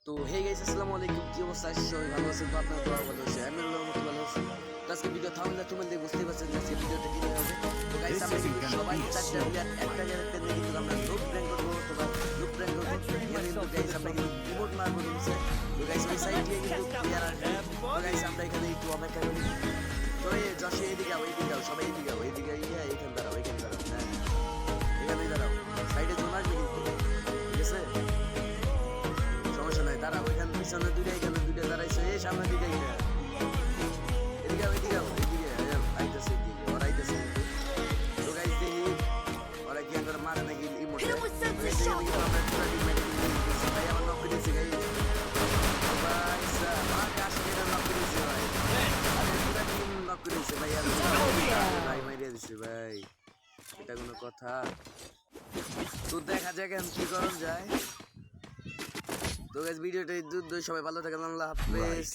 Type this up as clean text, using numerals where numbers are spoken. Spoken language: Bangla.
তো হে গাইস আসসালামু আলাইকুম, কি অবস্থা? সবাই ভালো আছেন তো? আপনারা দোয়া ভালো আছে, আমি আল্লাহর মতো ভালো আছি। তো আজকে ভিডিও থামলে তুমি বুঝতেই পারছেন যে আজকে ভিডিওটা কি হবে। তো গাইস আমরা কিন্তু সবাই চারটা প্লেয়ার একটা ক্যারেক্টার নিয়ে কিন্তু আমরা লুক প্র্যাঙ্ক করবো অথবা লুক প্র্যাঙ্ক করবো। এখানে কিন্তু গাইস আমরা কিন্তু ইমোট মারবো নিচে। তো গাইস ওই সাইড দিয়ে কিন্তু প্লেয়ার আসবে। তো গাইস আমরা এখানে একটু অপেক্ষা করি। তো এই যশে এদিকে আও, এদিকে আও, সবাই এদিকে আও, এদিকে এখানে দাঁড়াও, এখানে দাঁড়াও, হ্যাঁ এখানেই দাঁড়াও, সাইডে জোন আসবে কিন্তু, ঠিক আছে? সমস্যা নাই, দাঁড়াও ওইখানে পিছনে দুইটা, এখানে দুইটা দাঁড়াইছে, এই সামনের দিকে এদিকে আও, এদিকে আও, এদিকে আইতেছে, এদিকে ওরা আইতেছে কিন্তু। তো গাইস দেখি ওরা কি একবার মারে নাকি ইমোটে। আমরা পুরা টিম মেরে দিয়েছি ভাই, আমার নক করে দিয়েছি গাইস। ভাই স্যার আমার কাছে এটা নক করে দিয়েছে ভাই, আরে পুরা টিম নক করে দিয়েছে ভাই, আমি ভাই মাইরে দিয়েছি ভাই, এটা কোনো কথা? তো দেখা যাক এখন কি করণ যায়। তো গাইস ভিডিওটা সবাই ভালো থাকেন, আল্লাহ হাফেজ।